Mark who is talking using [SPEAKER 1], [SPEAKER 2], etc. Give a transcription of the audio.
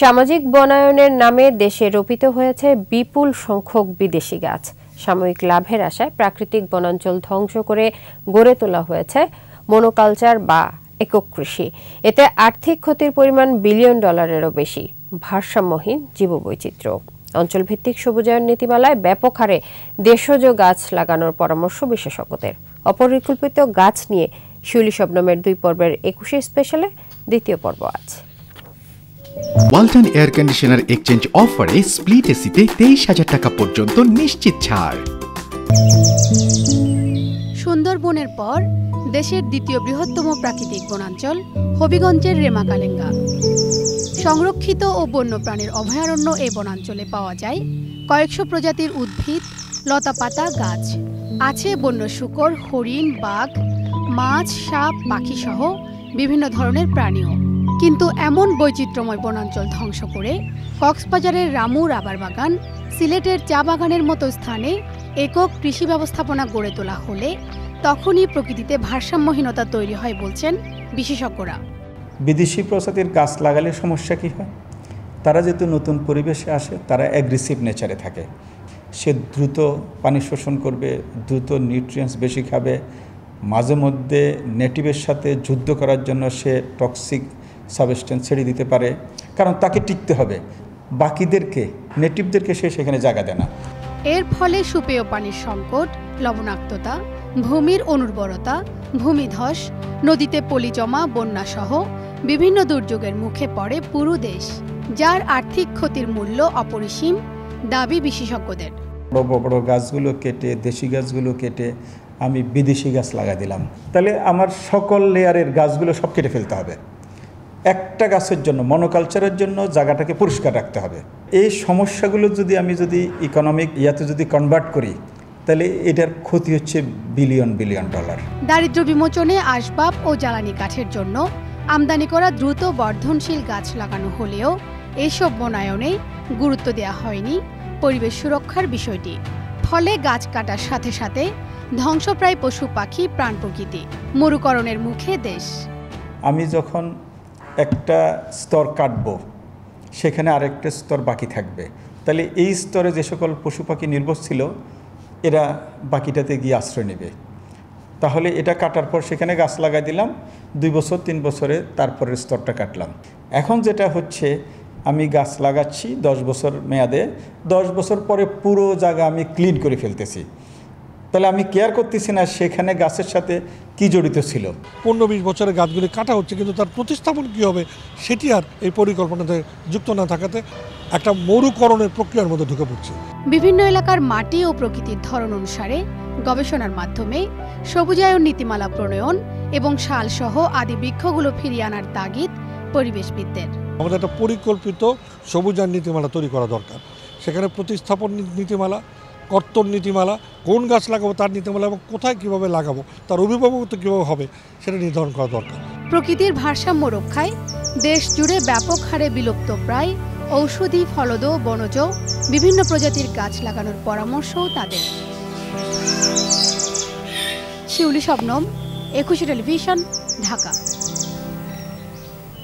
[SPEAKER 1] সামাজিক বনায়নের নামে দেশে রোপিত হয়েছে বিপুল সংখ্যক বিদেশি গাছ। সাময়িক লাভের আশায় প্রাকৃতিক বনাঞ্চল ধ্বংস করে গড়ে তোলা হয়েছে মনোকালচার বা একক কৃষি। এতে আর্থিক ক্ষতির পরিমাণ বিলিয়ন ডলারেরও বেশি। ভারসাম্যহীন জীববৈচিত্র্য। অঞ্চলভিত্তিক সবুজায়ন নীতিমালায় ব্যাপক হারে দেশজ গাছ লাগানোর পরামর্শ বিশেষজ্ঞদের। অপরিকল্পিত গাছ নিয়ে শিউলি শবনমের 2 পর্বের 21 স্পেশালে দ্বিতীয় পর্ব আছে।
[SPEAKER 2] ওয়ালটন এয়ার কন্ডিশনার এক্সচেঞ্জ অফারে স্প্লিট এসিতে 23,000 টাকা পর্যন্ত নিশ্চিত ছাড়।
[SPEAKER 3] সুন্দরবনের পর দেশের দ্বিতীয় বৃহত্তম প্রাকৃতিক বনাঞ্চল হবিগঞ্জের রেমাকালেঙ্গা। সংরক্ষিত ও বন্যপ্রাণীর অভয়ারণ্য এই বনাঞ্চলে পাওয়া যায় কয়েকশো প্রজাতির উদ্ভিদ, লতাপাতা, গাছ। আছে বন্য শূকর, হরিণ, বাঘ, মাছ, সাপ, পাখি সহ বিভিন্ন ধরনের প্রাণীও। কিন্তু এমন বৈচিত্র্যময় বনাঞ্চল ধ্বংস করে কক্সবাজারের রামু রাবার বাগান, সিলেটের চা বাগানের মতো স্থানে একক কৃষি ব্যবস্থাপনা গড়ে তোলা হলে তখনই প্রকৃতিতে ভারসাম্যহীনতা তৈরি হয় বলছেন বিশেষজ্ঞরা।
[SPEAKER 4] বিদেশি প্রজাতির গাছ লাগালে সমস্যা কী হয়? তারা যেহেতু নতুন পরিবেশে আসে, তারা অ্যাগ্রেসিভ নেচারে থাকে। সে দ্রুত পানি শোষণ করবে, দ্রুত নিউট্রিয়েন্টস বেশি খাবে, মাঝে মধ্যে নেটিভের সাথে যুদ্ধ করার জন্য সে টক্সিক সাবস্টেন্স ছেড়ে দিতে পারে, কারণ তাকে টিকতে হবে। বাকিদেরকে, নেটিভদেরকে সে সেখানে জায়গা দেয় না।
[SPEAKER 3] এর ফলে সুপেয় পানির সংকট, লবণাক্ততা, ভূমির অনুর্বরতা, ভূমিধস, নদীতে পলি জমা, বন্যাসহ বিভিন্ন দুর্যোগের মুখে পড়ে পুরো দেশ, যার আর্থিক ক্ষতির মূল্য অপরিসীম দাবি বিশেষজ্ঞদের।
[SPEAKER 4] বড় বড় গাছগুলো কেটে, দেশি গাছগুলো কেটে আমি বিদেশি গাছ লাগা দিলাম, তাহলে আমার সকল লেয়ারের গাছগুলো সব কেটে ফেলতে হবে। একটা গাছের জন্য, মনোকালচারের জন্য জায়গাটাকে পরিষ্কার রাখতে হবে। এই সমস্যাগুলো আমি যদি ইকোনমিক যদি কনভার্ট করি, তাহলে এটার ক্ষতি হচ্ছে বিলিয়ন বিলিয়ন ডলার।
[SPEAKER 3] দারিদ্র্য বিমোচনে আসবাব ও জ্বালানি কাঠের জন্য আমদানি করা দ্রুত বর্ধনশীল গাছ লাগানো হলেও এসব বনায়নে গুরুত্ব দেওয়া হয়নি পরিবেশ সুরক্ষার বিষয়টি। ফলে গাছ কাটার সাথে সাথে ধ্বংসপ্রায় পশু পাখি, প্রাণ প্রকৃতি, মরুকরণের মুখে দেশ।
[SPEAKER 4] আমি যখন একটা স্তর কাটব, সেখানে আরেকটা স্তর বাকি থাকবে, তাহলে এই স্তরে যে সকল পশু পাখি নির্ভর ছিল, এরা বাকিটাতে গিয়ে আশ্রয় নেবে। তাহলে এটা কাটার পর সেখানে গাছ লাগাই দিলাম, 2 বছর 3 বছরে তারপরের স্তরটা কাটলাম। এখন যেটা হচ্ছে, আমি গাছ লাগাচ্ছি 10 বছর মেয়াদে, 10 বছর পরে পুরো জায়গা আমি ক্লিন করে ফেলতেছি। তাহলে আমি কেয়ার করতেছি না সেখানে গাছের সাথে কি জড়িত ছিল।
[SPEAKER 5] 15-20 বছরের গাছগুলি কাটা হচ্ছে, কিন্তু তার প্রতিস্থাপন কী হবে সেটি আর এই পরিকল্পনাতে যুক্ত না থাকাতে একটা মরুকরণের প্রক্রিয়ার মধ্যে ঢুকে পড়ছে।
[SPEAKER 3] বিভিন্ন এলাকার মাটি ও প্রকৃতির ধরন অনুসারে গবেষণার মাধ্যমে সবুজায়ন নীতিমালা প্রণয়ন এবং শালসহ আদি বৃক্ষগুলো ফিরিয়ে আনার তাগিদ পরিবেশবিদদের।
[SPEAKER 5] আমাদের একটা পরিকল্পিত সবুজায়ন নীতিমালা তৈরি করা দরকার। সেখানে প্রতিস্থাপন নীতিমালা, কর্তন নীতিমালা, কোন গাছ লাগাবো তার নীতিমালা, এবং কোথায় কীভাবে লাগাবো তার অভিভাবকত্ব কীভাবে হবে সেটা নির্ধারণ করা দরকার।
[SPEAKER 3] প্রকৃতির ভারসাম্য রক্ষায় দেশ জুড়ে ব্যাপক হারে বিলুপ্ত প্রায় ঔষধি, ফলদ, বনজ বিভিন্ন প্রজাতির গাছ লাগানোর পরামর্শও তাদের। শিউলি শবনম, 21 টেলিভিশন, ঢাকা।